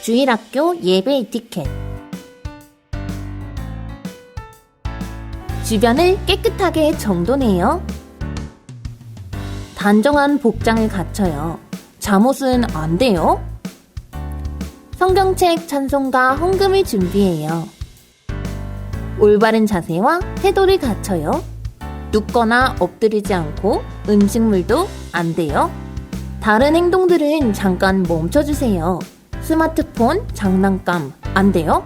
주일학교 예배 에티켓. 주변을 깨끗하게 정돈해요. 단정한 복장을 갖춰요. 잠옷은 안 돼요. 성경책, 찬송가, 헌금을 준비해요. 올바른 자세와 태도를 갖춰요. 눕거나 엎드리지 않고 음식물도 안 돼요. 다른 행동들은 잠깐 멈춰주세요. 스마트폰, 장난감 안 돼요.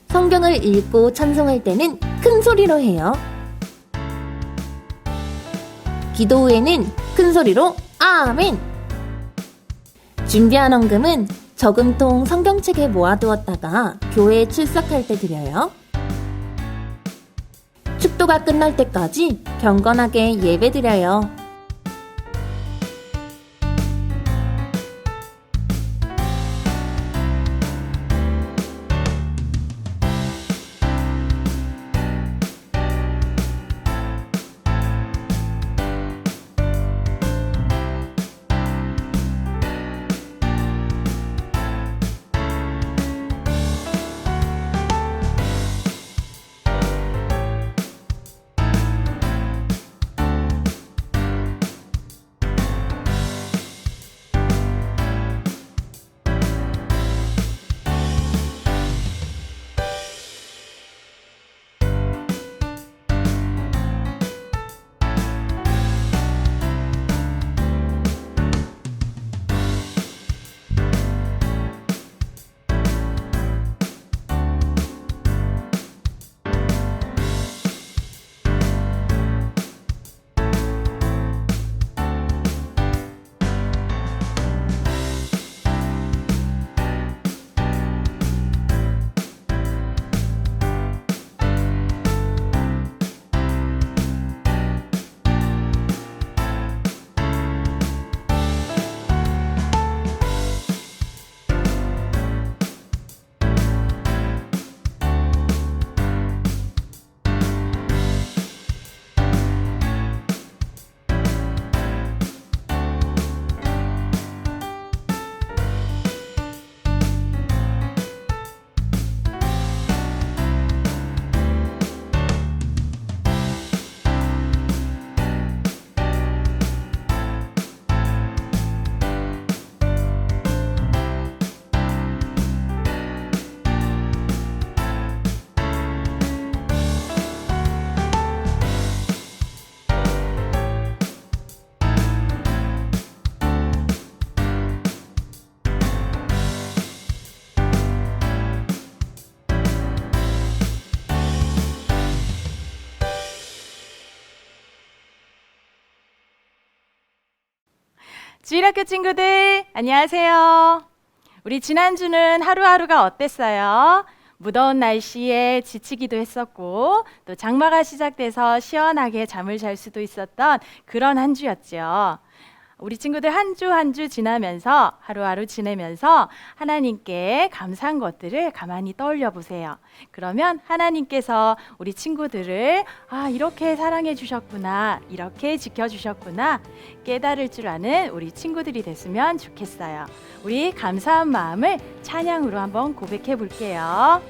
성경을 읽고 찬송할 때는 큰 소리로 해요. 기도 후에는 큰 소리로 아멘! 준비한 헌금은 저금통 성경책에 모아두었다가 교회에 출석할 때 드려요. 축도가 끝날 때까지 경건하게 예배드려요. 주일학교 친구들 안녕하세요. 우리 지난주는 하루하루가 어땠어요? 무더운 날씨에 지치기도 했었고 또 장마가 시작돼서 시원하게 잠을 잘 수도 있었던 그런 한 주였죠. 우리 친구들 한 주 한 주 지나면서 하루하루 지내면서 하나님께 감사한 것들을 가만히 떠올려 보세요. 그러면 하나님께서 우리 친구들을 이렇게 사랑해 주셨구나, 이렇게 지켜주셨구나 깨달을 줄 아는 우리 친구들이 됐으면 좋겠어요. 우리 감사한 마음을 찬양으로 한번 고백해 볼게요.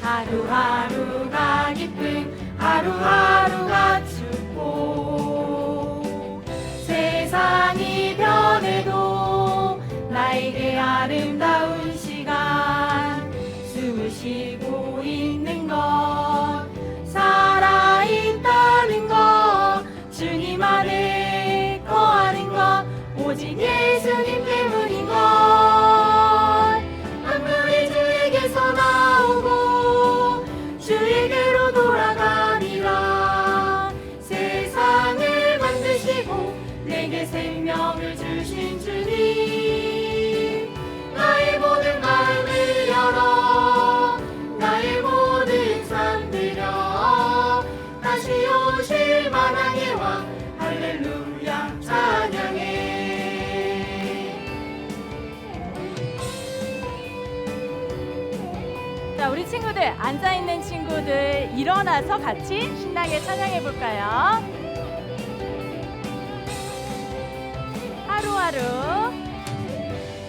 하루하루가 기쁨, 하루하루가 축복. 세상이 변해도 나에게 아름다운 시간. 숨을 쉬고 있는 것, 살아있다는 것, 주님 안에 거하는 것, 오직 예수님 때문인 것. 만물이 주에게서 나오고 주에게로 돌아가니라. 세상을 만드시고 내게 생명을 주신 주님, 나의 모든 마음을 열어 나의 모든 삶 드려 다시 오실 만왕의 왕 할렐루야 찬양해. 자, 우리 친구들, 앉아있는 친구들 일어나서 같이 신나게 찬양해 볼까요? 하루하루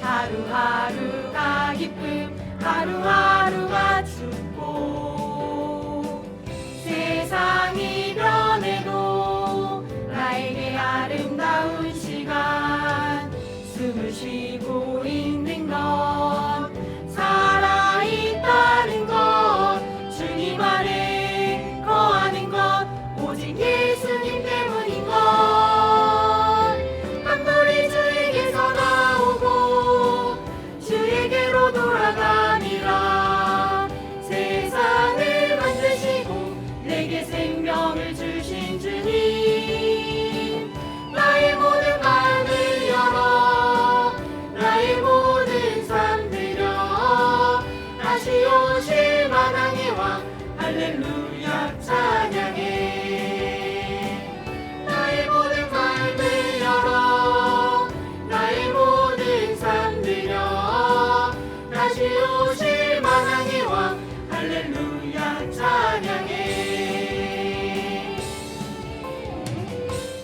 하루하루가 기쁨 하루하루가 축복 세상이 변해도 나에게 아름다운 시간 숨을 쉬고 있는 것 살아있다는 것 주님 안에 거하는 것 오직 예수님 때문인 것 만물이 주에게서 나오고 주에게로 돌아가니라 세상을 만드시고 내게 생명을 주신 주님 나의 모든 마음을 열어 나의 모든 삶 드려 다시 오실 만왕의 왕 할렐루야 찬양해 나의 모든 마음을 열어 나의 모든 삶 드려 다시 오실 만왕의 왕 할렐루야 찬양해.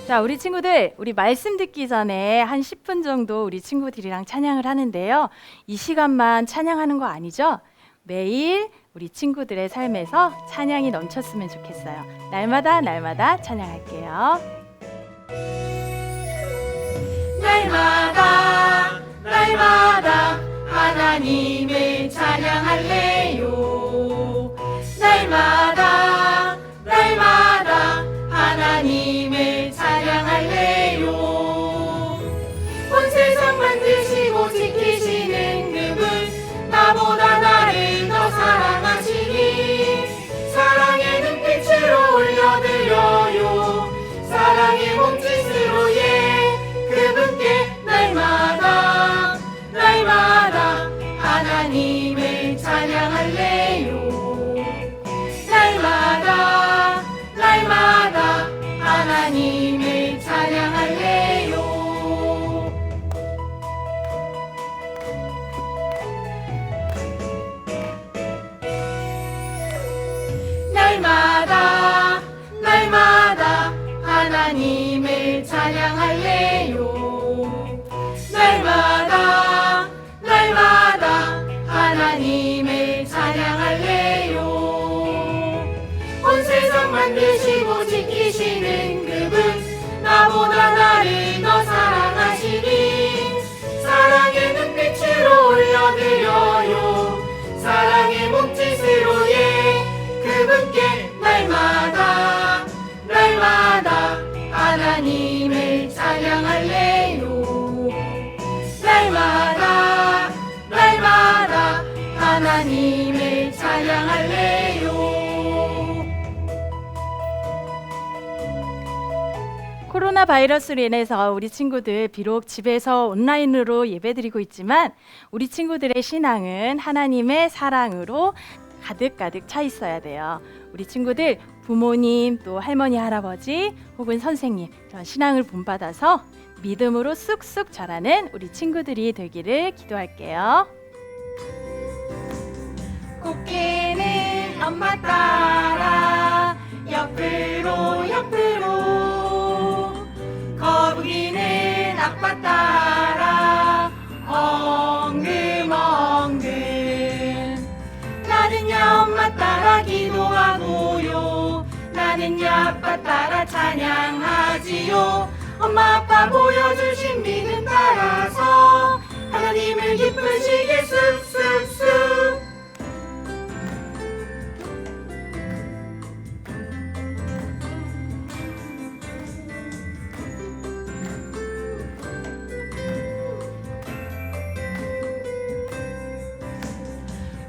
자, 우리 친구들, 우리 말씀 듣기 전에 한 10분 정도 우리 친구들이랑 찬양을 하는데요. 이 시간만 찬양하는 거 아니죠? 매일 우리 친구들의 삶에서 찬양이 넘쳤으면 좋겠어요. 날마다 날마다 찬양할게요. 날마다 날마다 하나님을 찬양할래요. 날마다 날마다 하나님을 찬양할래요. 온 세상 만드시고 지키시는 그분 나보다 나를 더 사랑하시니 사랑의 눈빛으로 올려드려요. 사랑의 몸짓으로 그분께 날마다 날마다 하나님을 찬양할래요. 날마다 날마다 하나님을 찬양할래요. 날마다 날마다 하나님을 찬양할래요. 날마다 날마다 하나님을 찬양할래요. 온 세상 만드시고 지키시는 그분 나보다 나를 더 사랑하시니 사랑의 눈빛으로 올려드려요. 사랑의 몸짓으로 그분께 날마다 날마다 하나님을 찬양할래요. 날마다 날마다 하나님을 찬양할래요. 코로나 바이러스로 인해서 우리 친구들 비록 집에서 온라인으로 예배드리고 있지만 우리 친구들의 신앙은 하나님의 사랑으로 가득가득 차 있어야 돼요. 우리 친구들 부모님 또 할머니 할아버지 혹은 선생님 신앙을 본받아서 믿음으로 쑥쑥 자라는 우리 친구들이 되기를 기도할게요. 꽃게는 엄마 따라 옆으로 옆으로 거북이는 아빠 따라 엉금엉금 나는야 엄마 따라 기도하고요. 나는야 아빠 따라 찬양하지요. 엄마 아빠 보여주신 믿음 따라서 하나님을 기쁘시게 쑥쑥쑥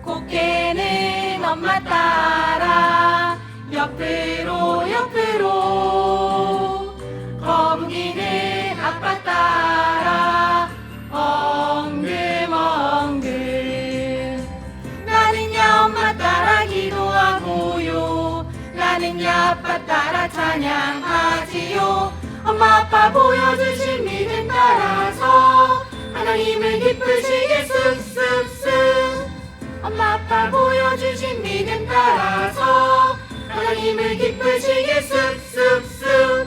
꽃게는 엄마 따라 옆으로 옆으로 거북이는 아빠 따라 엉금엉금 나는야 엄마 따라 기도하고요. 나는야 아빠 따라 찬양하지요. 엄마 아빠 보여주신 믿음 따라서 하나님을 기쁘시게 쑥쑥쑥 엄마 아빠 보여주신 믿음 따라서 하나님을 기쁘시게 쑥쑥쑥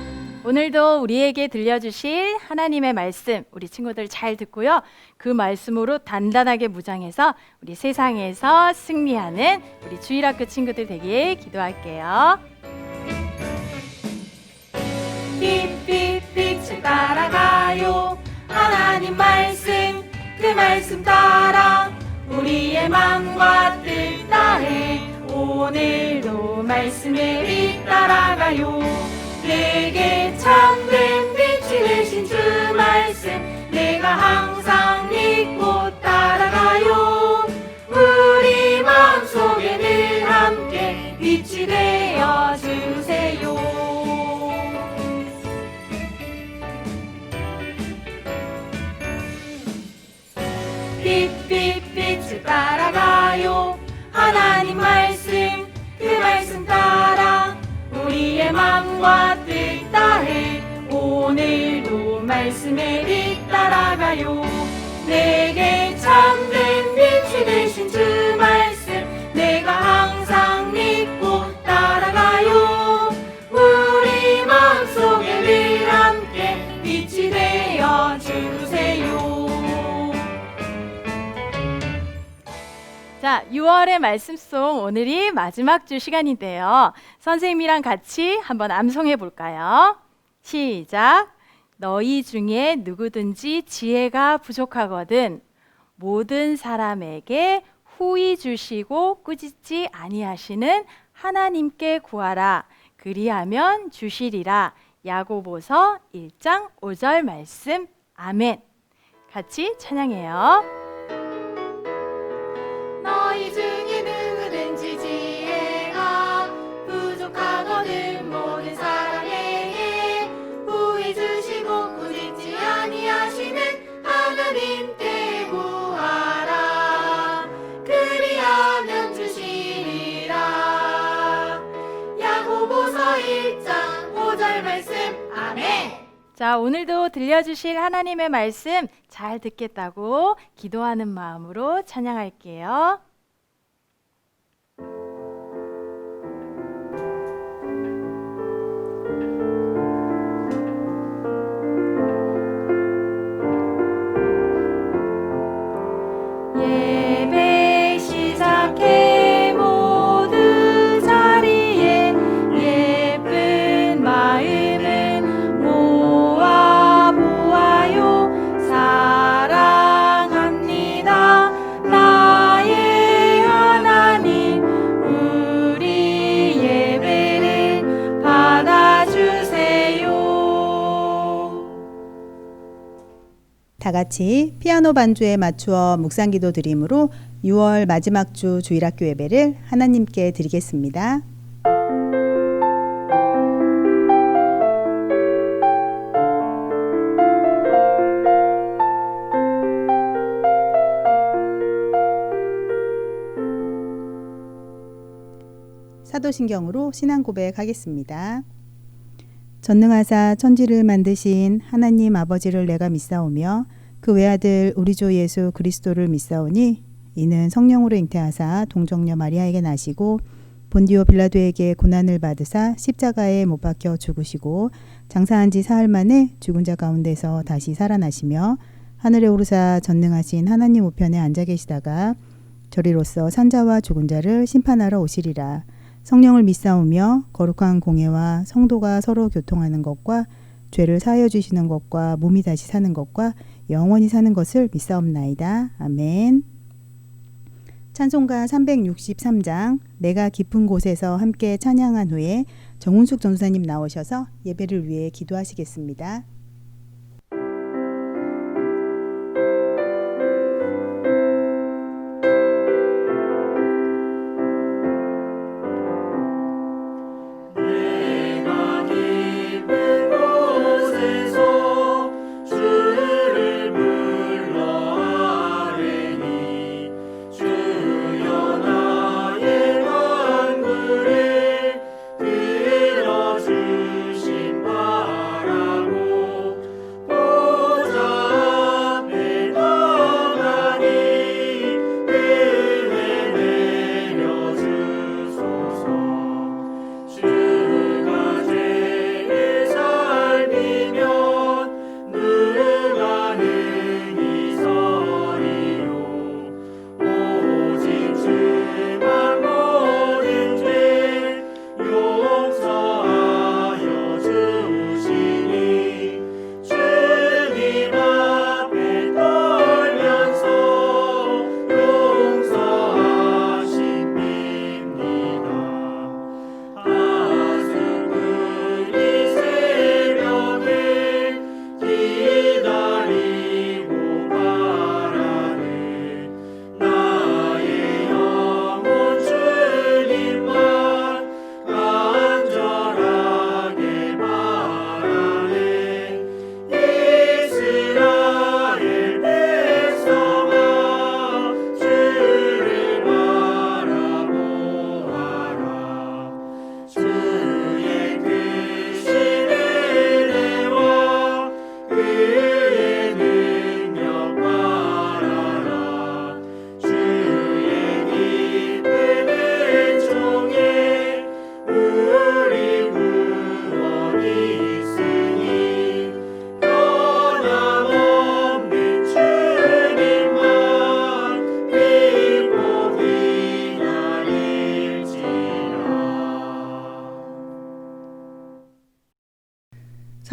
오늘도 우리에게 들려주실 하나님의 말씀 우리 친구들 잘 듣고요. 그 말씀으로 단단하게 무장해서 우리 세상에서 승리하는 우리 주일학교 친구들 되길 기도할게요. 빛빛 빛을 따라가요. 하나님 말씀 그 말씀 따라 우리의 맘과 뜻 다해 오늘도 말씀에 빛 따라가요. 내게 참된 빛이 되신 주 말씀 내가 항상 믿고 따라가요. 우리 마음속에 늘 함께 빛이 되어 주세요. 빛빛 빛을 따라가요. 하나님 말씀 그 말씀 따라 우리의 맘과 뜻 다해 오늘도 말씀에 빛 따라가요. 내게 참된 빛이 되신 주 말씀 내가 항상 믿고 따라가요. 우리 마음속에 늘 함께 빛이 되어 주세요. 자, 6월의 말씀송 오늘이 마지막 주 시간인데요. 선생님이랑 같이 한번 암송해 볼까요? 시작! 너희 중에 누구든지 지혜가 부족하거든 모든 사람에게 후히 주시고 꾸짖지 아니하시는 하나님께 구하라. 그리하면 주시리라. 야고보서 1장 5절 말씀. 아멘. 같이 찬양해요. 너희 중에 누구든지 지혜가 부족하거든 모든 사람에게 후히 주시고 꾸짖지 아니하시는 하나님께 구하라. 그리하면 주시리라. 야고보서 1장 5절 말씀. 아멘. 자, 오늘도 들려주실 하나님의 말씀 잘 듣겠다고 기도하는 마음으로 찬양할게요. 예배 시작해 모두 자리에 예쁜 마음은 모아 보아요. 사랑합니다 나의 하나님 우리 예배를 받아주세요. 다 같이 피아노 반주에 맞추어 묵상기도 드림으로 6월 마지막 주 주일학교 예배를 하나님께 드리겠습니다. 사도신경으로 신앙 고백하겠습니다. 전능하사 천지를 만드신 하나님 아버지를 내가 믿사오며 그 외아들 우리 주 예수 그리스도를 믿사오니 이는 성령으로 잉태하사 동정녀 마리아에게 나시고 본디오 빌라도에게 고난을 받으사 십자가에 못 박혀 죽으시고 장사한 지 사흘 만에 죽은 자 가운데서 다시 살아나시며 하늘에 오르사 전능하신 하나님 우편에 앉아 계시다가 저리로서 산자와 죽은 자를 심판하러 오시리라. 성령을 믿사오며 거룩한 공예와 성도가 서로 교통하는 것과 죄를 사하여 주시는 것과 몸이 다시 사는 것과 영원히 사는 것을 믿사옵나이다. 아멘. 찬송가 363장 내가 깊은 곳에서 함께 찬양한 후에 정운숙 전도사님 나오셔서 예배를 위해 기도하시겠습니다. 주신 바라고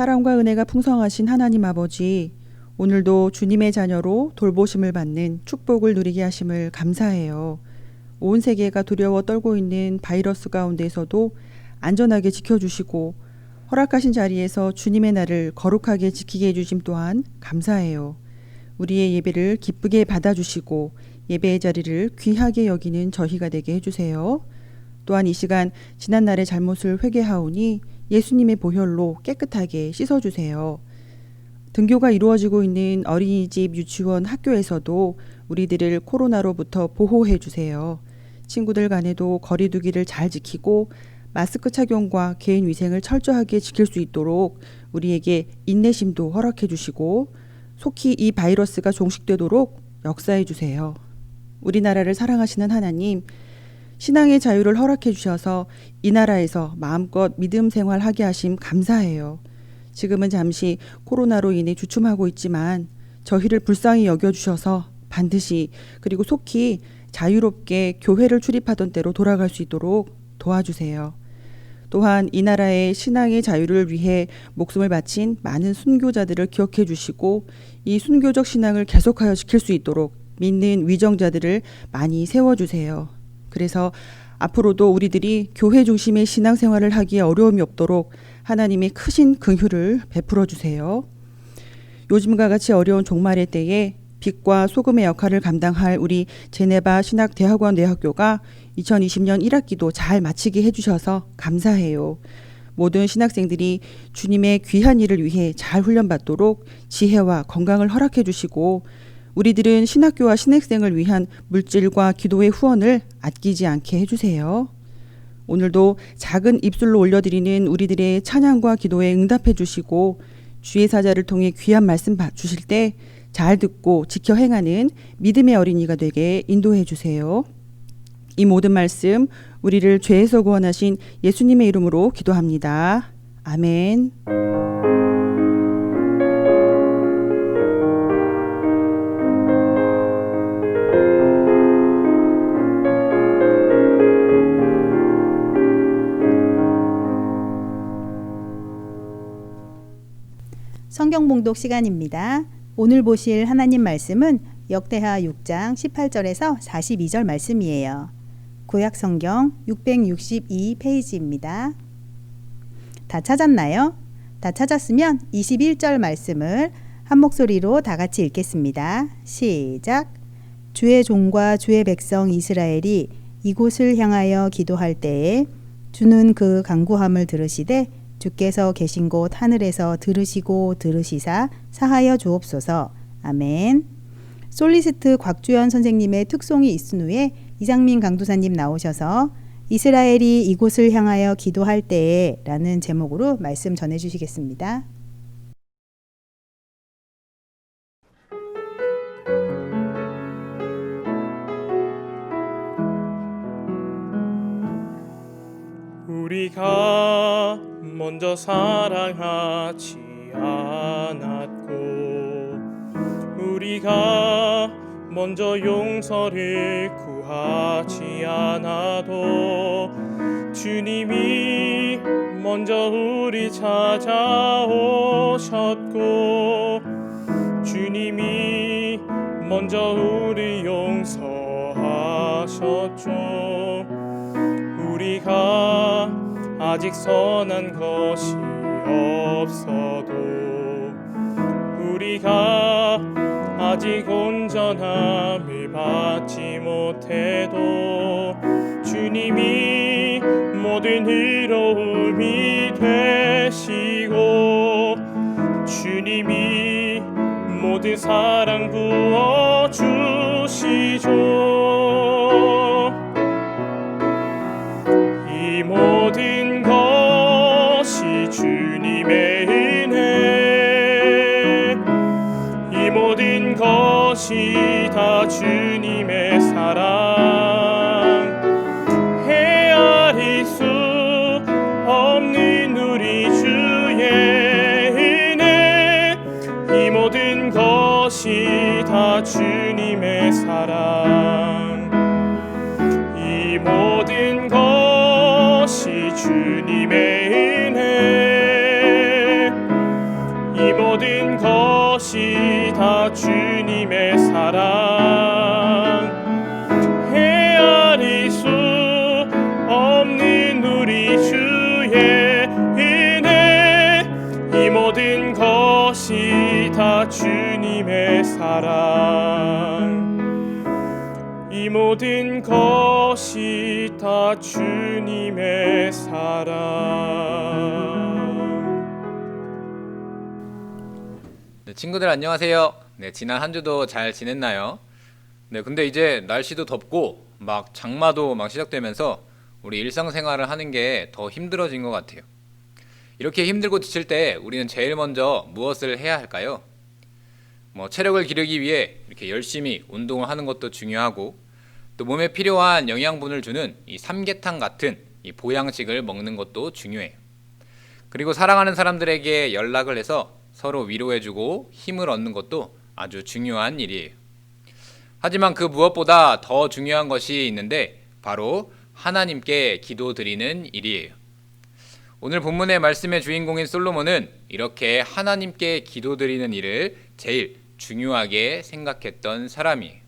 사랑과 은혜가 풍성하신 하나님 아버지, 오늘도 주님의 자녀로 돌보심을 받는 축복을 누리게 하심을 감사해요. 온 세계가 두려워 떨고 있는 바이러스 가운데서도 안전하게 지켜주시고 허락하신 자리에서 주님의 날을 거룩하게 지키게 해주심 또한 감사해요. 우리의 예배를 기쁘게 받아주시고 예배의 자리를 귀하게 여기는 저희가 되게 해주세요. 또한 이 시간 지난날의 잘못을 회개하오니 예수님의 보혈로 깨끗하게 씻어주세요. 등교가 이루어지고 있는 어린이집, 유치원, 학교에서도 우리들을 코로나로부터 보호해 주세요. 친구들 간에도 거리 두기를 잘 지키고 마스크 착용과 개인 위생을 철저하게 지킬 수 있도록 우리에게 인내심도 허락해 주시고 속히 이 바이러스가 종식되도록 역사해 주세요. 우리나라를 사랑하시는 하나님, 신앙의 자유를 허락해 주셔서 이 나라에서 마음껏 믿음 생활하게 하심 감사해요. 지금은 잠시 코로나로 인해 주춤하고 있지만 저희를 불쌍히 여겨주셔서 반드시 그리고 속히 자유롭게 교회를 출입하던 때로 돌아갈 수 있도록 도와주세요. 또한 이 나라의 신앙의 자유를 위해 목숨을 바친 많은 순교자들을 기억해 주시고 이 순교적 신앙을 계속하여 지킬 수 있도록 믿는 위정자들을 많이 세워주세요. 그래서 앞으로도 우리들이 교회 중심의 신앙생활을 하기에 어려움이 없도록 하나님의 크신 긍휼을 베풀어 주세요. 요즘과 같이 어려운 종말의 때에 빛과 소금의 역할을 감당할 우리 제네바 신학대학원 대학교가 2020년 1학기도 잘 마치게 해주셔서 감사해요. 모든 신학생들이 주님의 귀한 일을 위해 잘 훈련받도록 지혜와 건강을 허락해 주시고 우리들은 신학교와 신학생을 위한 물질과 기도의 후원을 아끼지 않게 해주세요. 오늘도 작은 입술로 올려드리는 우리들의 찬양과 기도에 응답해 주시고 주의 사자를 통해 귀한 말씀 주실 때 잘 듣고 지켜 행하는 믿음의 어린이가 되게 인도해 주세요. 이 모든 말씀 우리를 죄에서 구원하신 예수님의 이름으로 기도합니다. 아멘. 성경 봉독 시간입니다. 오늘 보실 하나님 말씀은 역대하 6장 18절에서 42절 말씀이에요. 구약 성경 662페이지입니다. 다 찾았나요? 다 찾았으면 21절 말씀을 한 목소리로 다 같이 읽겠습니다. 시작. 주의 종과 주의 백성 이스라엘이 이곳을 향하여 기도할 때에 주는 그 간구함을 들으시되 주께서 계신 곳 하늘에서 들으시고 들으시사 사하여 주옵소서. 아멘. 솔리스트 곽주연 선생님의 특송이 있은 후에 이상민 강도사님 나오셔서 이스라엘이 이곳을 향하여 기도할 때에 라는 제목으로 말씀 전해주시겠습니다. 우리가 먼저 사랑하지 않았고 우리가 먼저 용서를 구하지 않아도 주님이 먼저 우리 찾아오셨고 주님이 먼저 우리 용서하셨죠. 우리가 아직 선한 것이 없어도 우리가 아직 온전함을 받지 못해도 주님이 모든 의로움이 되시고 주님이 모든 사랑 부어주시죠. 이 모든 것이 주님의 은혜, 이 모든 것이 다 주님의 사랑, 헤아릴 수 없는 우리 주의 은혜, 이 모든 것이 다 주님의 사랑, 이 모든 것이 주님의 은혜, 모든 것이 다 주님의 사랑 헤아릴 수 없는 우리 주의 은혜 이 모든 것이 다 주님의 사랑 이 모든 것이 다 주님의 사랑. 네, 친구들 안녕하세요. 네, 지난 한 주도 잘 지냈나요? 네, 근데 이제 날씨도 덥고 막 장마도 막 시작되면서 우리 일상생활을 하는 게 더 힘들어진 것 같아요. 이렇게 힘들고 지칠 때 우리는 제일 먼저 무엇을 해야 할까요? 체력을 기르기 위해 이렇게 열심히 운동을 하는 것도 중요하고 또 몸에 필요한 영양분을 주는 이 삼계탕 같은 이 보양식을 먹는 것도 중요해요. 그리고 사랑하는 사람들에게 연락을 해서 서로 위로해주고 힘을 얻는 것도 아주 중요한 일이에요. 하지만 그 무엇보다 더 중요한 것이 있는데 바로 하나님께 기도드리는 일이에요. 오늘 본문의 말씀의 주인공인 솔로몬은 이렇게 하나님께 기도드리는 일을 제일 중요하게 생각했던 사람이에요.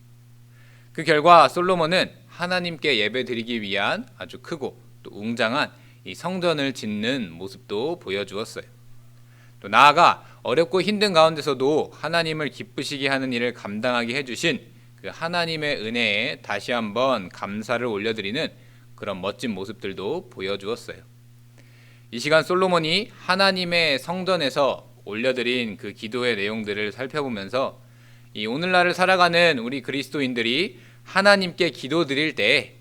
그 결과 솔로몬은 하나님께 예배드리기 위한 아주 크고 또 웅장한 이 성전을 짓는 모습도 보여주었어요. 또 나아가 어렵고 힘든 가운데서도 하나님을 기쁘시게 하는 일을 감당하게 해주신 그 하나님의 은혜에 다시 한번 감사를 올려드리는 그런 멋진 모습들도 보여주었어요. 이 시간 솔로몬이 하나님의 성전에서 올려드린 그 기도의 내용들을 살펴보면서 이 오늘날을 살아가는 우리 그리스도인들이 하나님께 기도드릴 때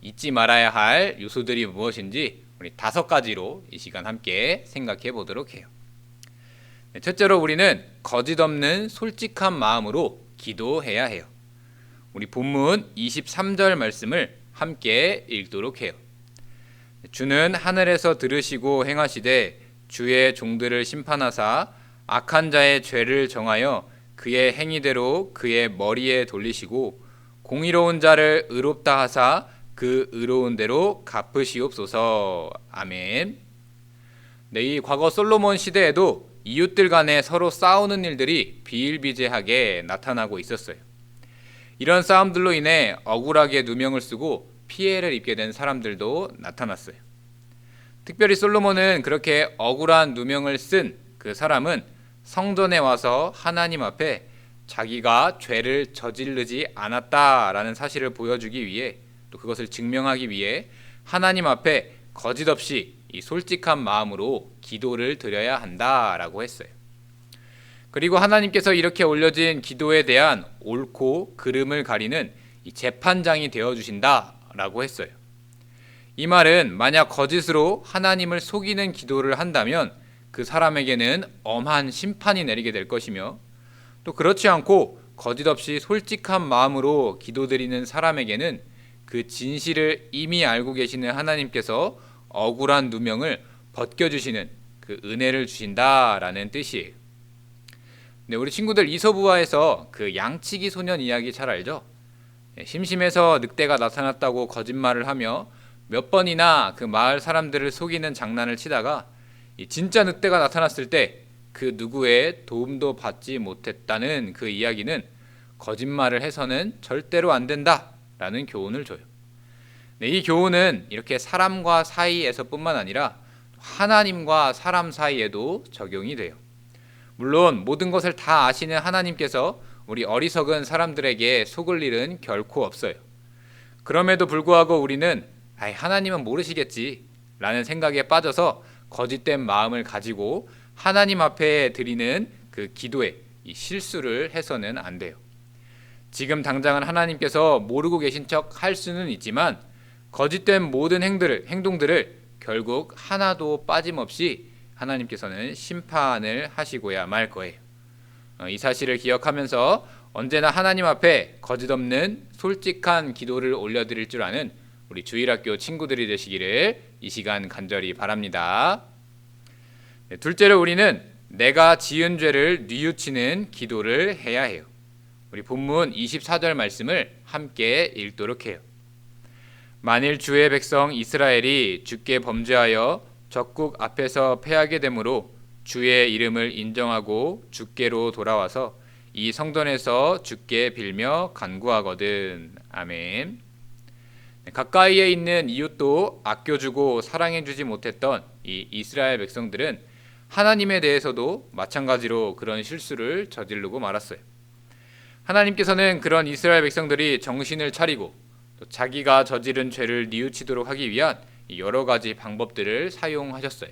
잊지 말아야 할 요소들이 무엇인지 우리 5가지로 이 시간 함께 생각해 보도록 해요. 첫째로 우리는 거짓 없는 솔직한 마음으로 기도해야 해요. 우리 본문 23절 말씀을 함께 읽도록 해요. 주는 하늘에서 들으시고 행하시되 주의 종들을 심판하사 악한 자의 죄를 정하여 그의 행위대로 그의 머리에 돌리시고 공의로운 자를 의롭다 하사 그 의로운 대로 갚으시옵소서. 아멘. 네, 이 과거 솔로몬 시대에도 이웃들 간에 서로 싸우는 일들이 비일비재하게 나타나고 있었어요. 이런 싸움들로 인해 억울하게 누명을 쓰고 피해를 입게 된 사람들도 나타났어요. 특별히 솔로몬은 그렇게 억울한 누명을 쓴 그 사람은 성전에 와서 하나님 앞에 자기가 죄를 저지르지 않았다라는 사실을 보여주기 위해 또 그것을 증명하기 위해 하나님 앞에 거짓 없이 이 솔직한 마음으로 기도를 드려야 한다라고 했어요. 그리고 하나님께서 이렇게 올려진 기도에 대한 옳고 그름을 가리는 이 재판장이 되어주신다라고 했어요. 이 말은 만약 거짓으로 하나님을 속이는 기도를 한다면 그 사람에게는 엄한 심판이 내리게 될 것이며 또 그렇지 않고 거짓 없이 솔직한 마음으로 기도드리는 사람에게는 그 진실을 이미 알고 계시는 하나님께서 억울한 누명을 벗겨주시는 그 은혜를 주신다라는 뜻이에요. 네, 우리 친구들 이서부화에서 그 양치기 소년 이야기 잘 알죠? 심심해서 늑대가 나타났다고 거짓말을 하며 몇 번이나 그 마을 사람들을 속이는 장난을 치다가 이 진짜 늑대가 나타났을 때 그 누구의 도움도 받지 못했다는 그 이야기는 거짓말을 해서는 절대로 안 된다라는 교훈을 줘요. 네, 이 교훈은 이렇게 사람과 사이에서뿐만 아니라 하나님과 사람 사이에도 적용이 돼요. 물론 모든 것을 다 아시는 하나님께서 우리 어리석은 사람들에게 속을 일은 결코 없어요. 그럼에도 불구하고 우리는 하나님은 모르시겠지 라는 생각에 빠져서 거짓된 마음을 가지고 하나님 앞에 드리는 그 기도에 이 실수를 해서는 안 돼요. 지금 당장은 하나님께서 모르고 계신 척 할 수는 있지만 거짓된 모든 행동들을 결국 하나도 빠짐없이 하나님께서는 심판을 하시고야 말 거예요. 이 사실을 기억하면서 언제나 하나님 앞에 거짓 없는 솔직한 기도를 올려드릴 줄 아는 우리 주일학교 친구들이 되시기를 이 시간 간절히 바랍니다. 둘째로 우리는 내가 지은 죄를 뉘우치는 기도를 해야 해요. 우리 본문 24절 말씀을 함께 읽도록 해요. 만일 주의 백성 이스라엘이 주께 범죄하여 적국 앞에서 패하게 되므로 주의 이름을 인정하고 주께로 돌아와서 이 성전에서 주께 빌며 간구하거든. 아멘. 가까이에 있는 이웃도 아껴주고 사랑해주지 못했던 이 이스라엘 백성들은 하나님에 대해서도 마찬가지로 그런 실수를 저지르고 말았어요. 하나님께서는 그런 이스라엘 백성들이 정신을 차리고 또 자기가 저지른 죄를 뉘우치도록 하기 위한 여러 가지 방법들을 사용하셨어요.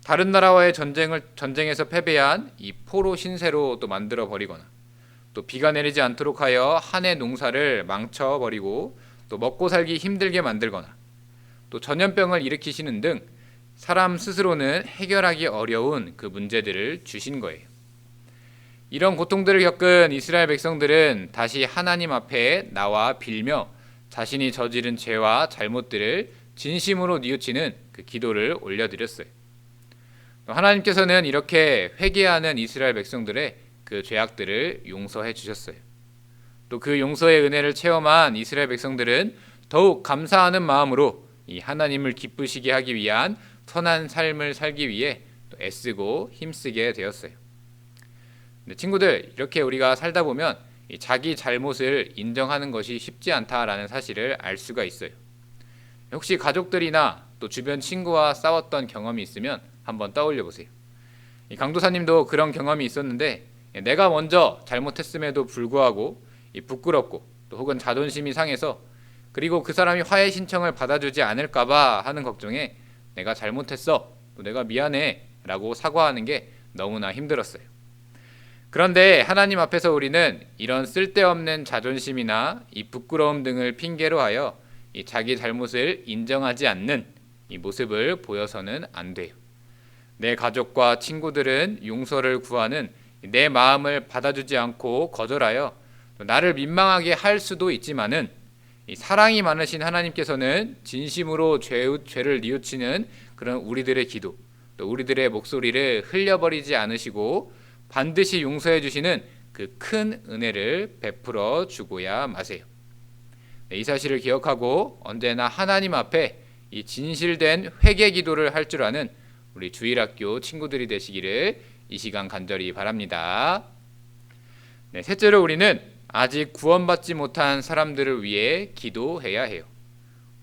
다른 나라와의 전쟁에서 패배한 이 포로 신세로 또 만들어 버리거나, 또 비가 내리지 않도록 하여 한 해 농사를 망쳐 버리고 또 먹고 살기 힘들게 만들거나, 또 전염병을 일으키시는 등 사람 스스로는 해결하기 어려운 그 문제들을 주신 거예요. 이런 고통들을 겪은 이스라엘 백성들은 다시 하나님 앞에 나와 빌며 자신이 저지른 죄와 잘못들을 진심으로 뉘우치는 그 기도를 올려드렸어요. 하나님께서는 이렇게 회개하는 이스라엘 백성들의 그 죄악들을 용서해 주셨어요. 또 그 용서의 은혜를 체험한 이스라엘 백성들은 더욱 감사하는 마음으로 이 하나님을 기쁘시게 하기 위한 선한 삶을 살기 위해 또 애쓰고 힘쓰게 되었어요. 근데 친구들, 이렇게 우리가 살다 보면 이 자기 잘못을 인정하는 것이 쉽지 않다라는 사실을 알 수가 있어요. 혹시 가족들이나 또 주변 친구와 싸웠던 경험이 있으면 한번 떠올려 보세요. 이 강도사님도 그런 경험이 있었는데, 내가 먼저 잘못했음에도 불구하고 이 부끄럽고 또 혹은 자존심이 상해서, 그리고 그 사람이 화해 신청을 받아주지 않을까봐 하는 걱정에 내가 잘못했어, 또 내가 미안해 라고 사과하는 게 너무나 힘들었어요. 그런데 하나님 앞에서 우리는 이런 쓸데없는 자존심이나 이 부끄러움 등을 핑계로 하여 이 자기 잘못을 인정하지 않는 이 모습을 보여서는 안 돼요. 내 가족과 친구들은 용서를 구하는 내 마음을 받아주지 않고 거절하여 나를 민망하게 할 수도 있지만은, 이 사랑이 많으신 하나님께서는 진심으로 죄를 뉘우치는 그런 우리들의 기도, 또 우리들의 목소리를 흘려버리지 않으시고 반드시 용서해 주시는 그 큰 은혜를 베풀어 주고야 마세요. 이 사실을 기억하고 언제나 하나님 앞에 이 진실된 회개 기도를 할 줄 아는 우리 주일학교 친구들이 되시기를 이 시간 간절히 바랍니다. 셋째로, 우리는 아직 구원받지 못한 사람들을 위해 기도해야 해요.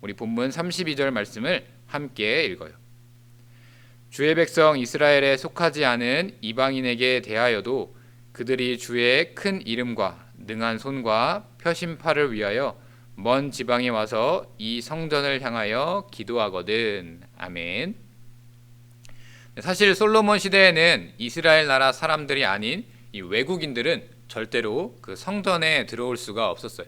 우리 본문 32절 말씀을 함께 읽어요. 주의 백성 이스라엘에 속하지 않은 이방인에게 대하여도 그들이 주의 큰 이름과 능한 손과 펴신 팔을 위하여 먼 지방에 와서 이 성전을 향하여 기도하거든. 아멘. 사실 솔로몬 시대에는 이스라엘 나라 사람들이 아닌 이 외국인들은 절대로 그 성전에 들어올 수가 없었어요.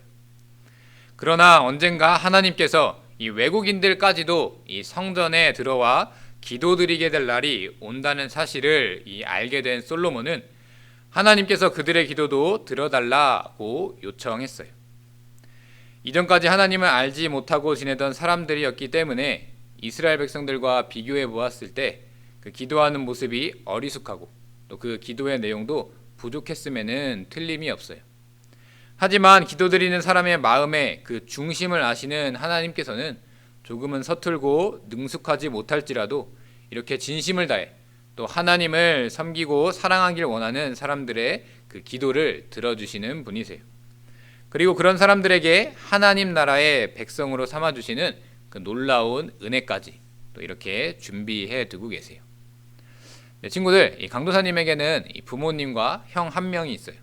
그러나 언젠가 하나님께서 이 외국인들까지도 이 성전에 들어와 기도드리게 될 날이 온다는 사실을 알게 된 솔로몬은 하나님께서 그들의 기도도 들어달라고 요청했어요. 이전까지 하나님을 알지 못하고 지내던 사람들이었기 때문에 이스라엘 백성들과 비교해 보았을 때 그 기도하는 모습이 어리숙하고 또 그 기도의 내용도 부족했음에는 틀림이 없어요. 하지만 기도드리는 사람의 마음의 그 중심을 아시는 하나님께서는 조금은 서툴고 능숙하지 못할지라도 이렇게 진심을 다해 또 하나님을 섬기고 사랑하길 원하는 사람들의 그 기도를 들어주시는 분이세요. 그리고 그런 사람들에게 하나님 나라의 백성으로 삼아주시는 그 놀라운 은혜까지 또 이렇게 준비해 두고 계세요. 친구들, 이 강도사님에게는 이 부모님과 형 한 명이 있어요.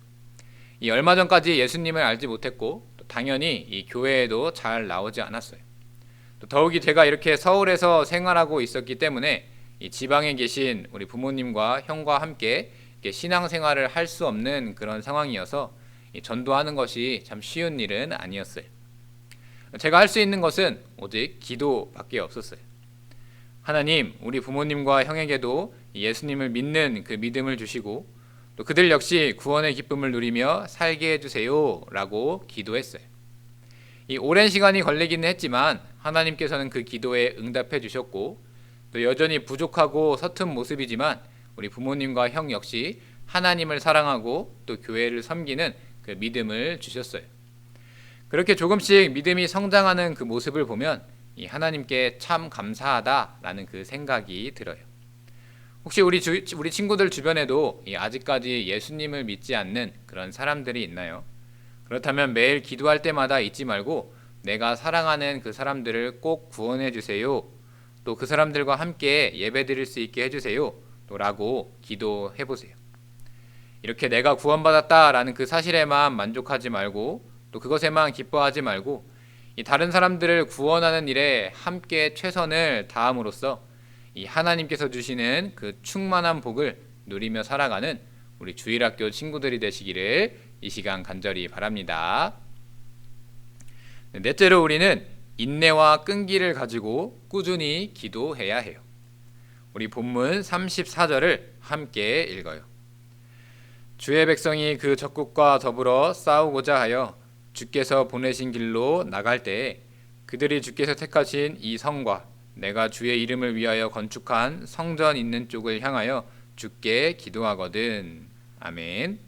이 얼마 전까지 예수님을 알지 못했고 또 당연히 이 교회에도 잘 나오지 않았어요. 또 더욱이 제가 이렇게 서울에서 생활하고 있었기 때문에 이 지방에 계신 우리 부모님과 형과 함께 이렇게 신앙생활을 할 수 없는 그런 상황이어서 이 전도하는 것이 참 쉬운 일은 아니었어요. 제가 할 수 있는 것은 오직 기도밖에 없었어요. 하나님, 우리 부모님과 형에게도 예수님을 믿는 그 믿음을 주시고 또 그들 역시 구원의 기쁨을 누리며 살게 해주세요 라고 기도했어요. 이 오랜 시간이 걸리기는 했지만 하나님께서는 그 기도에 응답해 주셨고, 또 여전히 부족하고 서툰 모습이지만 우리 부모님과 형 역시 하나님을 사랑하고 또 교회를 섬기는 그 믿음을 주셨어요. 그렇게 조금씩 믿음이 성장하는 그 모습을 보면 이 하나님께 참 감사하다라는 그 생각이 들어요. 혹시 우리 친구들 주변에도 아직까지 예수님을 믿지 않는 그런 사람들이 있나요? 그렇다면 매일 기도할 때마다 잊지 말고 내가 사랑하는 그 사람들을 꼭 구원해 주세요. 또 그 사람들과 함께 예배드릴 수 있게 해주세요. 라고 기도해 보세요. 이렇게 내가 구원받았다라는 그 사실에만 만족하지 말고 또 그것에만 기뻐하지 말고 이 다른 사람들을 구원하는 일에 함께 최선을 다함으로써 이 하나님께서 주시는 그 충만한 복을 누리며 살아가는 우리 주일학교 친구들이 되시기를 이 시간 간절히 바랍니다. 넷째로 우리는 인내와 끈기를 가지고 꾸준히 기도해야 해요. 우리 본문 34절을 함께 읽어요. 주의 백성이 그 적국과 더불어 싸우고자 하여 주께서 보내신 길로 나갈 때에 그들이 주께서 택하신 이 성과 내가 주의 이름을 위하여 건축한 성전 있는 쪽을 향하여 주께 기도하거든. 아멘.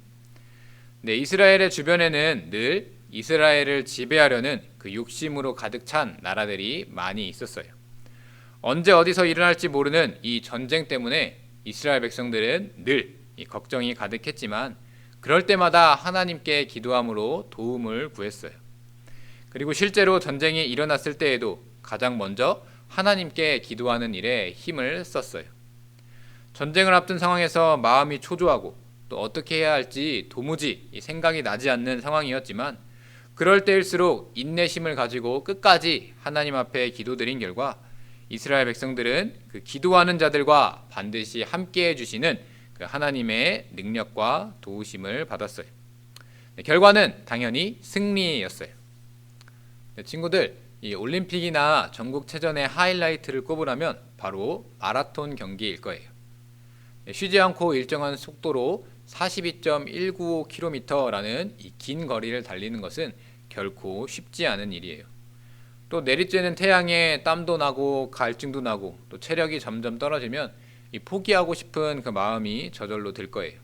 네, 이스라엘의 주변에는 늘 이스라엘을 지배하려는 그 욕심으로 가득 찬 나라들이 많이 있었어요. 언제 어디서 일어날지 모르는 이 전쟁 때문에 이스라엘 백성들은 늘 이 걱정이 가득했지만 그럴 때마다 하나님께 기도함으로 도움을 구했어요. 그리고 실제로 전쟁이 일어났을 때에도 가장 먼저 하나님께 기도하는 일에 힘을 썼어요. 전쟁을 앞둔 상황에서 마음이 초조하고 또 어떻게 해야 할지 도무지 생각이 나지 않는 상황이었지만 그럴 때일수록 인내심을 가지고 끝까지 하나님 앞에 기도드린 결과 이스라엘 백성들은 그 기도하는 자들과 반드시 함께 해주시는 그 하나님의 능력과 도우심을 받았어요. 네, 결과는 당연히 승리였어요. 네, 친구들, 이 올림픽이나 전국체전의 하이라이트를 꼽으라면 바로 마라톤 경기일 거예요. 네, 쉬지 않고 일정한 속도로 42.195km라는 이 긴 거리를 달리는 것은 결코 쉽지 않은 일이에요. 또 내리쬐는 태양에 땀도 나고 갈증도 나고 또 체력이 점점 떨어지면 이 포기하고 싶은 그 마음이 저절로 들 거예요.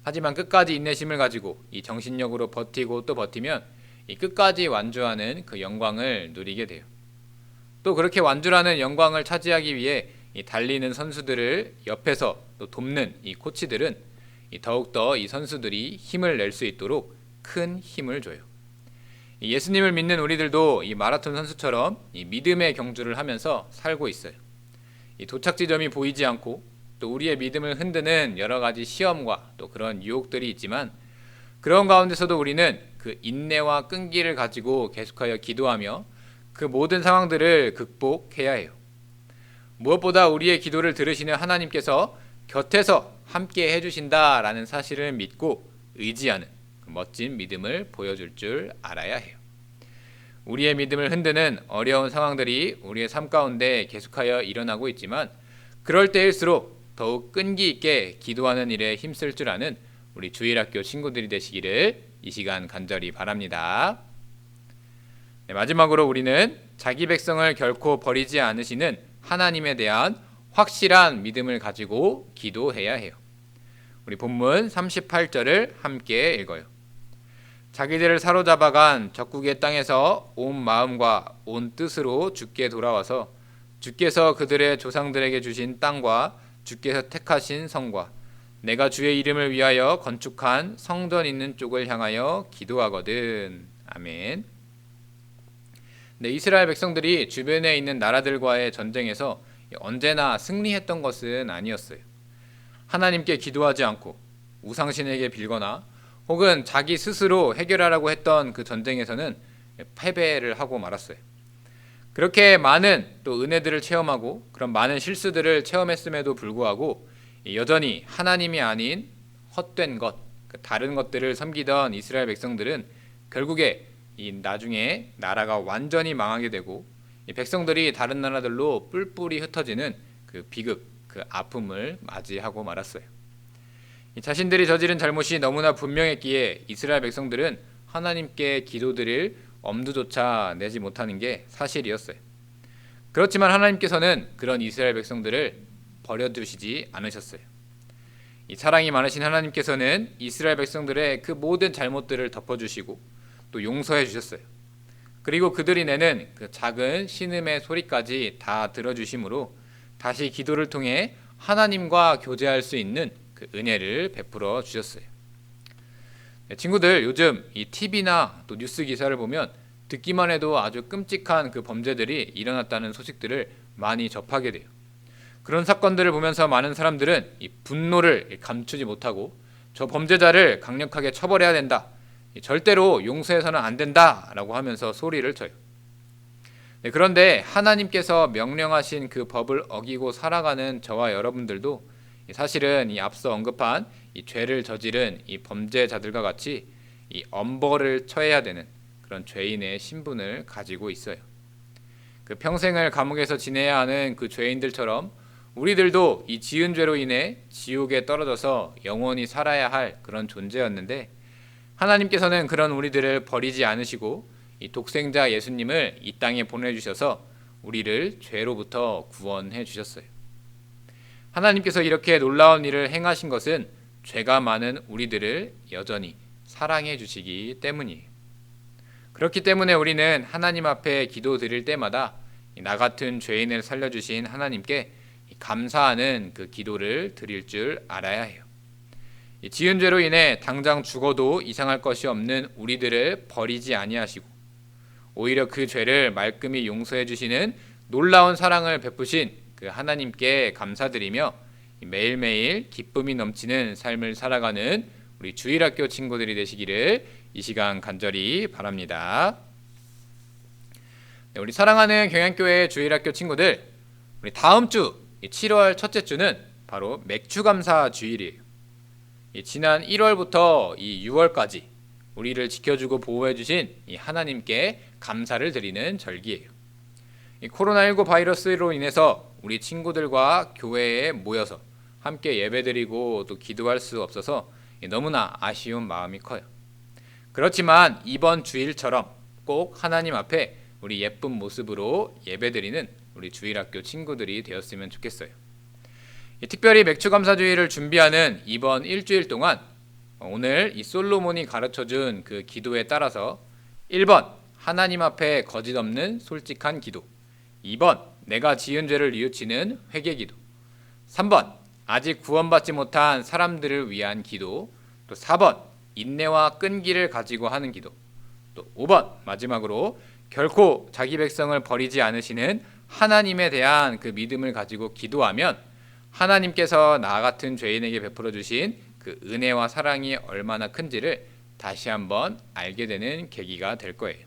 하지만 끝까지 인내심을 가지고 이 정신력으로 버티고 또 버티면 이 끝까지 완주하는 그 영광을 누리게 돼요. 또 그렇게 완주라는 영광을 차지하기 위해 이 달리는 선수들을 옆에서 또 돕는 이 코치들은 더욱더 이 선수들이 힘을 낼 수 있도록 큰 힘을 줘요. 예수님을 믿는 우리들도 이 마라톤 선수처럼 이 믿음의 경주를 하면서 살고 있어요. 이 도착지점이 보이지 않고 또 우리의 믿음을 흔드는 여러 가지 시험과 또 그런 유혹들이 있지만 그런 가운데서도 우리는 그 인내와 끈기를 가지고 계속하여 기도하며 그 모든 상황들을 극복해야 해요. 무엇보다 우리의 기도를 들으시는 하나님께서 곁에서 함께 해주신다라는 사실을 믿고 의지하는 그 멋진 믿음을 보여줄 줄 알아야 해요. 우리의 믿음을 흔드는 어려운 상황들이 우리의 삶 가운데 계속하여 일어나고 있지만 그럴 때일수록 더욱 끈기 있게 기도하는 일에 힘쓸 줄 아는 우리 주일학교 친구들이 되시기를 이 시간 간절히 바랍니다. 네, 마지막으로 우리는 자기 백성을 결코 버리지 않으시는 하나님에 대한 확실한 믿음을 가지고 기도해야 해요. 우리 본문 38절을 함께 읽어요. 자기들을 사로잡아간 적국의 땅에서 온 마음과 온 뜻으로 주께 돌아와서 주께서 그들의 조상들에게 주신 땅과 주께서 택하신 성과 내가 주의 이름을 위하여 건축한 성전 있는 쪽을 향하여 기도하거든. 아멘. 네, 이스라엘 백성들이 주변에 있는 나라들과의 전쟁에서 언제나 승리했던 것은 아니었어요. 하나님께 기도하지 않고 우상신에게 빌거나 혹은 자기 스스로 해결하라고 했던 그 전쟁에서는 패배를 하고 말았어요. 그렇게 많은 또 은혜들을 체험하고 그런 많은 실수들을 체험했음에도 불구하고 여전히 하나님이 아닌 헛된 것, 다른 것들을 섬기던 이스라엘 백성들은 결국에 이 나중에 나라가 완전히 망하게 되고 이 백성들이 다른 나라들로 뿔뿔이 흩어지는 그 비극, 그 아픔을 맞이하고 말았어요. 자신들이 저지른 잘못이 너무나 분명했기에 이스라엘 백성들은 하나님께 기도드릴 엄두조차 내지 못하는 게 사실이었어요. 그렇지만 하나님께서는 그런 이스라엘 백성들을 버려두시지 않으셨어요. 이 사랑이 많으신 하나님께서는 이스라엘 백성들의 그 모든 잘못들을 덮어주시고 또 용서해 주셨어요. 그리고 그들이 내는 그 작은 신음의 소리까지 다 들어주심으로 다시 기도를 통해 하나님과 교제할 수 있는 그 은혜를 베풀어 주셨어요. 네, 친구들, 요즘 이 TV나 또 뉴스 기사를 보면 듣기만 해도 아주 끔찍한 그 범죄들이 일어났다는 소식들을 많이 접하게 돼요. 그런 사건들을 보면서 많은 사람들은 이 분노를 감추지 못하고 저 범죄자를 강력하게 처벌해야 된다, 절대로 용서해서는 안 된다라고 하면서 소리를 쳐요. 네, 그런데 하나님께서 명령하신 그 법을 어기고 살아가는 저와 여러분들도 사실은 이 앞서 언급한 이 죄를 저지른 이 범죄자들과 같이 이 엄벌을 처해야 되는 그런 죄인의 신분을 가지고 있어요. 그 평생을 감옥에서 지내야 하는 그 죄인들처럼 우리들도 이 지은 죄로 인해 지옥에 떨어져서 영원히 살아야 할 그런 존재였는데, 하나님께서는 그런 우리들을 버리지 않으시고 이 독생자 예수님을 이 땅에 보내주셔서 우리를 죄로부터 구원해 주셨어요. 하나님께서 이렇게 놀라운 일을 행하신 것은 죄가 많은 우리들을 여전히 사랑해 주시기 때문이에요. 그렇기 때문에 우리는 하나님 앞에 기도 드릴 때마다 나 같은 죄인을 살려주신 하나님께 감사하는 그 기도를 드릴 줄 알아야 해요. 지은 죄로 인해 당장 죽어도 이상할 것이 없는 우리들을 버리지 아니하시고 오히려 그 죄를 말끔히 용서해 주시는 놀라운 사랑을 베푸신 그 하나님께 감사드리며 매일매일 기쁨이 넘치는 삶을 살아가는 우리 주일학교 친구들이 되시기를 이 시간 간절히 바랍니다. 네, 우리 사랑하는 경양교회 주일학교 친구들, 우리 다음 주 7월 첫째 주는 바로 맥주감사 주일이에요. 지난 1월부터 이 6월까지 우리를 지켜주고 보호해 주신 이 하나님께 감사를 드리는 절기예요. 이 코로나19 바이러스로 인해서 우리 친구들과 교회에 모여서 함께 예배드리고 또 기도할 수 없어서 너무나 아쉬운 마음이 커요. 그렇지만 이번 주일처럼 꼭 하나님 앞에 우리 예쁜 모습으로 예배드리는 우리 주일학교 친구들이 되었으면 좋겠어요. 특별히 맥주감사주일을 준비하는 이번 일주일 동안 오늘 이 솔로몬이 가르쳐준 그 기도에 따라서 1번 하나님 앞에 거짓 없는 솔직한 기도, 2번 내가 지은 죄를 뉘우치는 회개 기도, 3번 아직 구원받지 못한 사람들을 위한 기도, 또 4번 인내와 끈기를 가지고 하는 기도, 또 5번 마지막으로 결코 자기 백성을 버리지 않으시는 하나님에 대한 그 믿음을 가지고 기도하면 하나님께서 나 같은 죄인에게 베풀어 주신 그 은혜와 사랑이 얼마나 큰지를 다시 한번 알게 되는 계기가 될 거예요.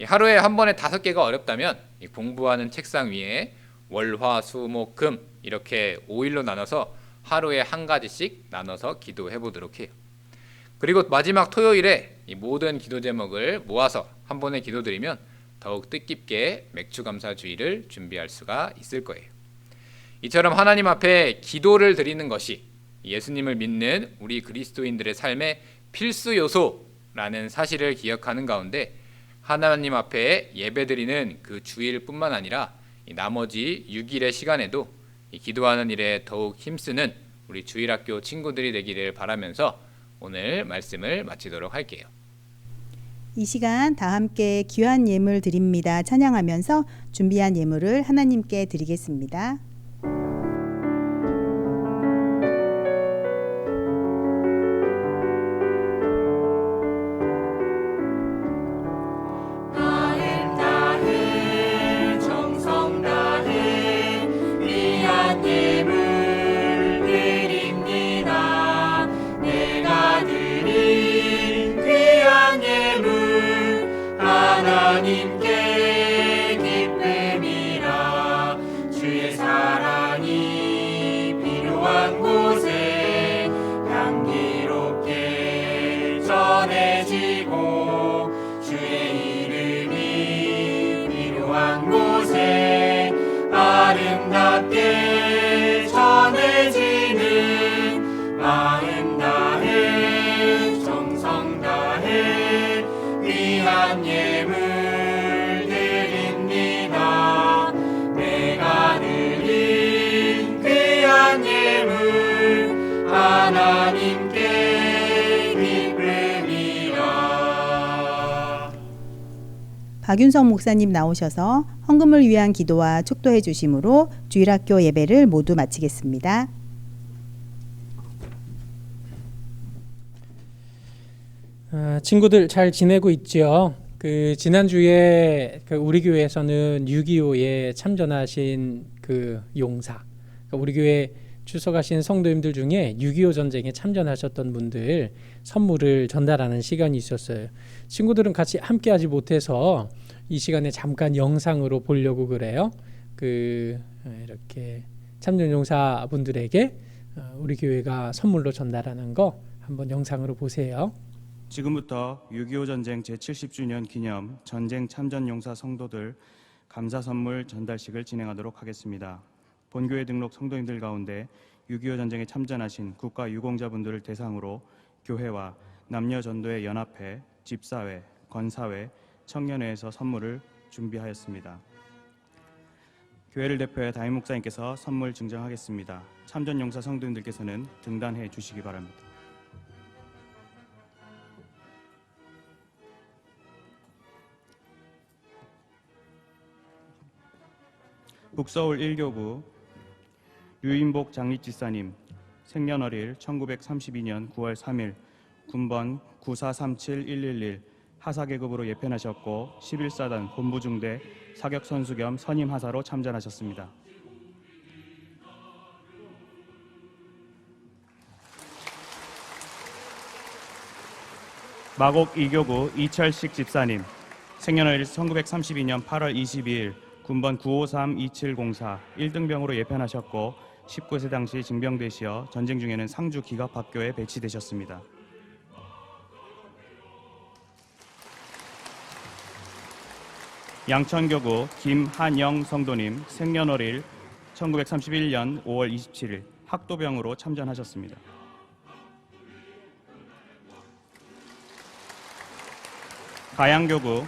하루에 한 번에 5개가 어렵다면 공부하는 책상 위에 월, 화, 수, 목, 금 이렇게 5일로 나눠서 하루에 한 가지씩 나눠서 기도해 보도록 해요. 그리고 마지막 토요일에 이 모든 기도 제목을 모아서 한 번에 기도드리면 더욱 뜻깊게 맥주감사주의를 준비할 수가 있을 거예요. 이처럼 하나님 앞에 기도를 드리는 것이 예수님을 믿는 우리 그리스도인들의 삶의 필수 요소라는 사실을 기억하는 가운데 하나님 앞에 예배드리는 그 주일뿐만 아니라 나머지 6일의 시간에도 기도하는 일에 더욱 힘쓰는 우리 주일학교 친구들이 되기를 바라면서 오늘 말씀을 마치도록 할게요. 이 시간 다 함께 귀한 예물 드립니다. 찬양하면서 준비한 예물을 하나님께 드리겠습니다. 하나님께 기쁨이라 주의 사랑이 필요한 곳에 향기롭게 전해지고 주의 이름이 필요한 곳에 아름답게 전해지는 마음 다해 정성 다해 귀한 예물 드립니다. 내가 드린 귀한 예물 하나님께 기쁨이라. 박윤성 목사님 나오셔서 헌금을 위한 기도와 축도해 주심으로 주일학교 예배를 모두 마치겠습니다. 친구들 잘 지내고 있죠? 지난주에 우리 교회에서는 6.25에 참전하신 용사, 우리 교회 출석하신 성도님들 중에 6.25 전쟁에 참전하셨던 분들 선물을 전달하는 시간이 있었어요. 친구들은 같이 함께 하지 못해서 이 시간에 잠깐 영상으로 보려고 그래요. 이렇게 참전 용사 분들에게 우리 교회가 선물로 전달하는 거 한번 영상으로 보세요. 지금부터 6.25 전쟁 제70주년 기념 전쟁 참전 용사 성도들 감사 선물 전달식을 진행하도록 하겠습니다. 본교회 등록 성도님들 가운데 6.25 전쟁에 참전하신 국가 유공자분들을 대상으로 교회와 남녀전도회 연합회, 집사회, 건사회, 청년회에서 선물을 준비하였습니다. 교회를 대표해 담임 목사님께서 선물 증정하겠습니다. 참전 용사 성도님들께서는 등단해 주시기 바랍니다. 북서울 1교구 류인복 장립집사님, 생년월일 1932년 9월 3일, 군번 9437111, 하사계급으로 예편하셨고 11사단 본부중대 사격선수 겸 선임하사로 참전하셨습니다. 마곡 2교구 이철식 집사님, 생년월일 1932년 8월 22일, 군번 9532704, 1등병으로 예편하셨고 19세 당시 징병되시어 전쟁 중에는 상주 기갑학교에 배치되셨습니다. 양천교구 김한영 성도님, 생년월일 1931년 5월 27일, 학도병으로 참전하셨습니다. 가양교구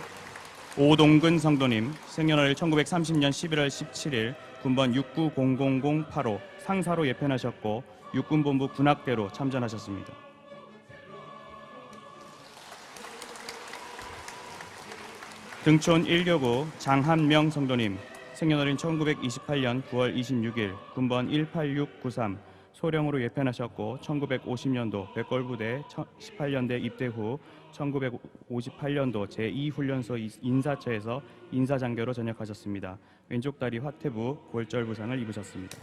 오동근 성도님, 생년월일 1930년 11월 17일, 군번 690008호 상사로 예편하셨고 육군본부 군악대로 참전하셨습니다. 등촌 1교구 장한명 성도님, 생년월일 1928년 9월 26일, 군번 18693 소령으로 예편하셨고 1950년도 백골부대 18년대 입대 후 1958년도 제2훈련소 인사처에서 인사장교로 전역하셨습니다. 왼쪽 다리 화태부 골절 부상을 입으셨습니다.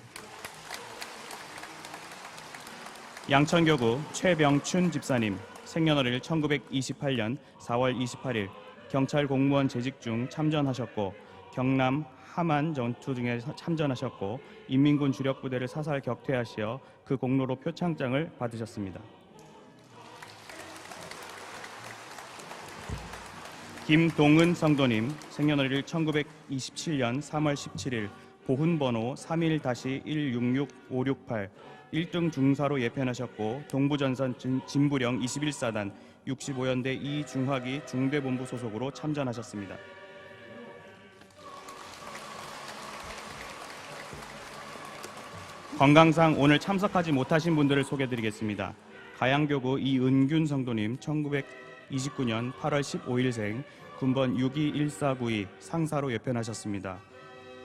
양천교구 최병춘 집사님, 생년월일 1928년 4월 28일, 경찰 공무원 재직 중 참전하셨고 경남 함안 전투 등에 참전하셨고 인민군 주력부대를 사살 격퇴하시어 그 공로로 표창장을 받으셨습니다. 김동은 성도님, 생년월일 1927년 3월 17일, 보훈번호 31-166568, 1등 중사로 예편하셨고 동부전선 진부령 21사단 65연대 2중화기 중대본부 소속으로 참전하셨습니다. 건강상 오늘 참석하지 못하신 분들을 소개드리겠습니다. 가양교구 이은균 성도님, 1929년 8월 15일생, 군번 621492 상사로 예편하셨습니다.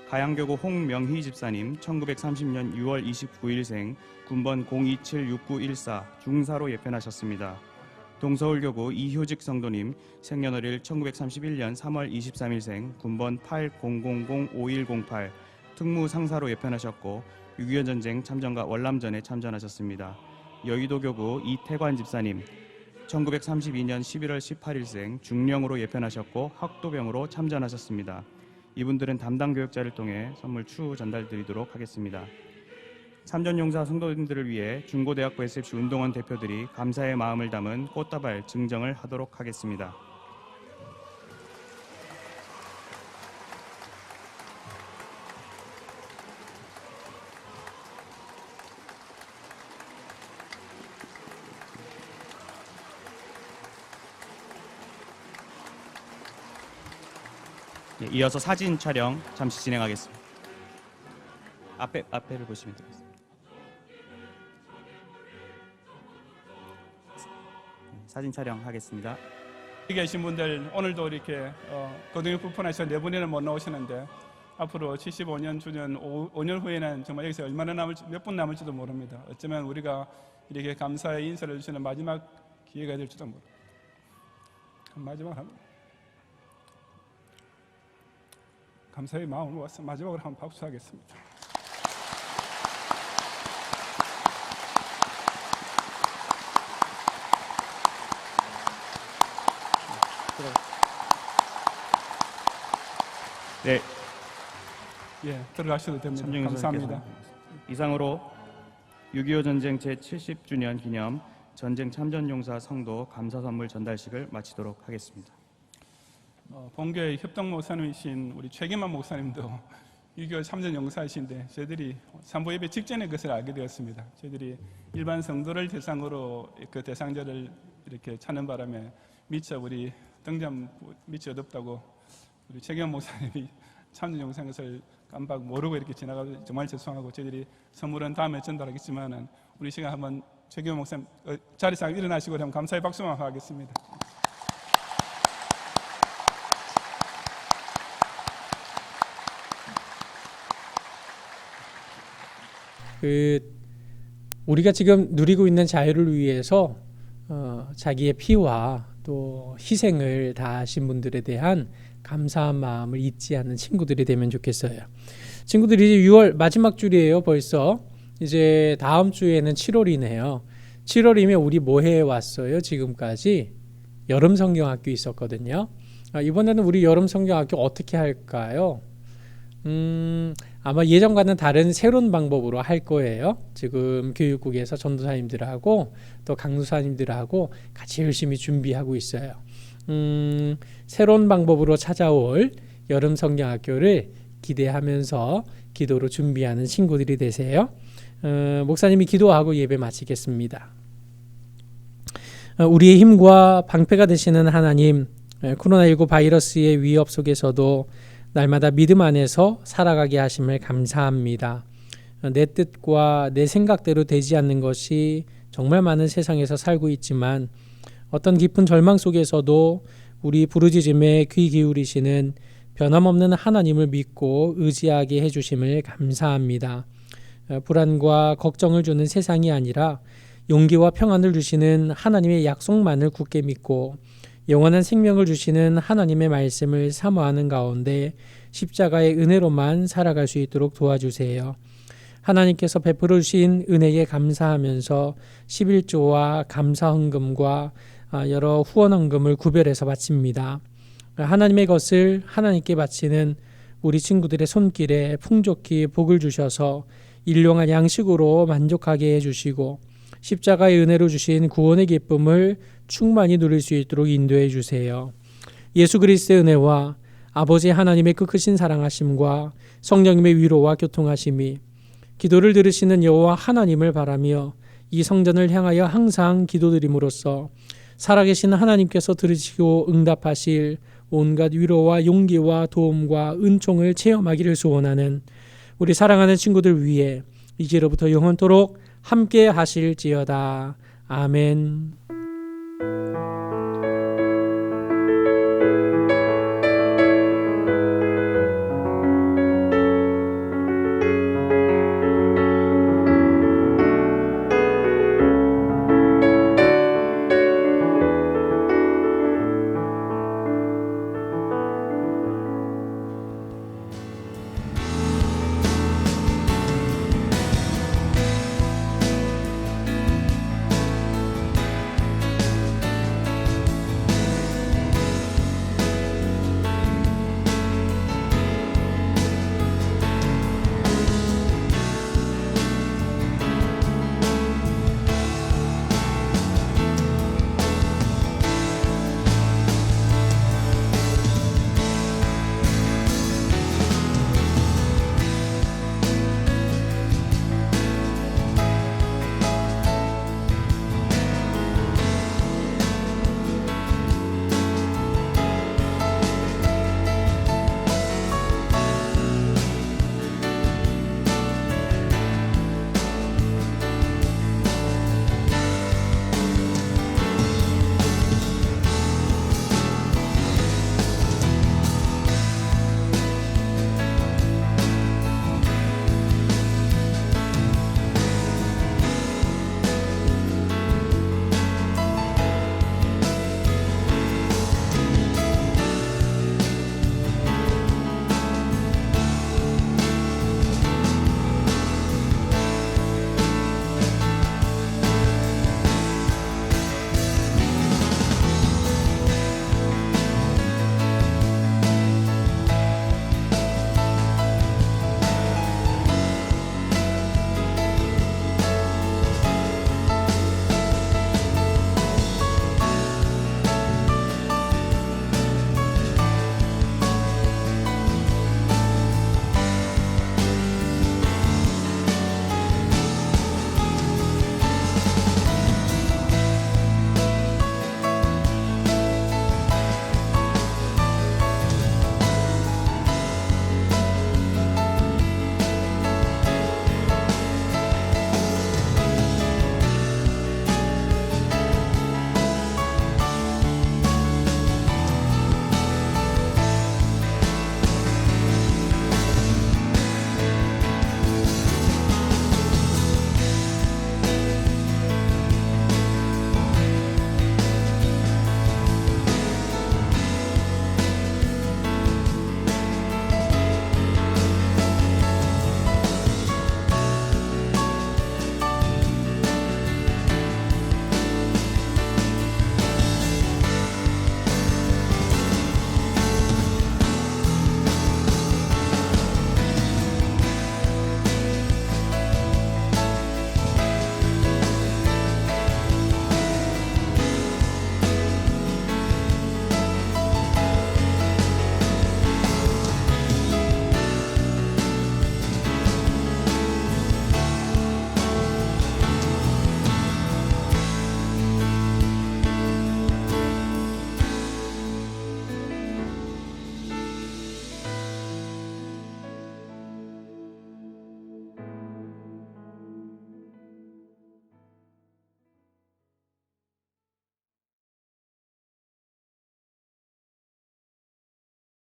가양교구 홍명희 집사님, 1930년 6월 29일생, 군번 0276914 중사로 예편하셨습니다. 동서울교구 이효직 성도님, 생년월일 1931년 3월 23일생, 군번 80005108 특무 상사로 예편하셨고 6.25 전쟁 참전과 월남전에 참전하셨습니다. 여의도교구 이태관 집사님, 1932년 11월 18일생, 중령으로 예편하셨고 학도병으로 참전하셨습니다. 이분들은 담당 교육자를 통해 선물 추후 전달드리도록 하겠습니다. 참전용사 성도님들을 위해 중고대학부 SFC 운동원 대표들이 감사의 마음을 담은 꽃다발 증정을 하도록 하겠습니다. 이어서 사진 촬영 잠시 진행하겠습니다. 앞에를 보시면 되겠습니다. 사진 촬영하겠습니다. 여기 계신 분들 오늘도 이렇게 고등교 불편해서 4분이나 못 나오시는데 앞으로 75년 주년 5년 후에는 정말 여기서 얼마나 남을지 몇 분 남을지도 모릅니다. 어쩌면 우리가 이렇게 감사의 인사를 주시는 마지막 기회가 될지도 모릅니다. 감사의 마음을 모아서 마지막으로 한번 박수하겠습니다. 네, 예, 들어가셔도 됩니다. 참정인사께서 감사합니다. 이상으로 6.25 전쟁 제70주년 기념 전쟁 참전용사 성도 감사 선물 전달식을 마치도록 하겠습니다. 본교의 협동 목사님이신 우리 최기만 목사님도 6.25 참전용사이신데 저희들이 산부 예배 직전에 그것을 알게 되었습니다. 저희들이 일반 성도를 대상으로 그 대상자를 이렇게 찾는 바람에 미처 우리 등잔 미처 어둡다고 우리 최기만 목사님이 참전용사인 것을 깜빡 모르고 이렇게 지나가서 정말 죄송하고 저희들이 선물은 다음에 전달하겠지만은 우리 시간 한번 최기만 목사님 자리에서 일어나시고 한번 감사의 박수만 하겠습니다. 우리가 지금 누리고 있는 자유를 위해서 자기의 피와 또 희생을 다하신 분들에 대한 감사한 마음을 잊지 않는 친구들이 되면 좋겠어요. 친구들이 이제 6월 마지막 줄이에요. 벌써 이제 다음 주에는 7월이네요. 7월이면 우리 뭐 해왔어요? 지금까지 여름 성경학교 있었거든요. 이번에는 우리 여름 성경학교 어떻게 할까요? 아마 예전과는 다른 새로운 방법으로 할 거예요. 지금 교육국에서 전도사님들하고 또 강도사님들하고 같이 열심히 준비하고 있어요. 새로운 방법으로 찾아올 여름 성경학교를 기대하면서 기도로 준비하는 친구들이 되세요. 목사님이 기도하고 예배 마치겠습니다. 우리의 힘과 방패가 되시는 하나님, 코로나19 바이러스의 위협 속에서도 날마다 믿음 안에서 살아가게 하심을 감사합니다. 내 뜻과 내 생각대로 되지 않는 것이 정말 많은 세상에서 살고 있지만 어떤 깊은 절망 속에서도 우리 부르짖음에 귀 기울이시는 변함없는 하나님을 믿고 의지하게 해주심을 감사합니다. 불안과 걱정을 주는 세상이 아니라 용기와 평안을 주시는 하나님의 약속만을 굳게 믿고 영원한 생명을 주시는 하나님의 말씀을 사모하는 가운데 십자가의 은혜로만 살아갈 수 있도록 도와주세요. 하나님께서 베풀어 주신 은혜에 감사하면서 11조와 감사헌금과 여러 후원헌금을 구별해서 바칩니다. 하나님의 것을 하나님께 바치는 우리 친구들의 손길에 풍족히 복을 주셔서 일용할 양식으로 만족하게 해주시고 십자가의 은혜로 주신 구원의 기쁨을 충만히 누릴 수 있도록 인도해 주세요. 예수 그리스도의 은혜와 아버지 하나님의 그 크신 사랑하심과 성령님의 위로와 교통하심이 기도를 들으시는 여호와 하나님을 바라며 이 성전을 향하여 항상 기도드림으로써 살아계신 하나님께서 들으시고 응답하실 온갖 위로와 용기와 도움과 은총을 체험하기를 소원하는 우리 사랑하는 친구들 위해 이제로부터 영원토록 함께 하실지어다. 아멘.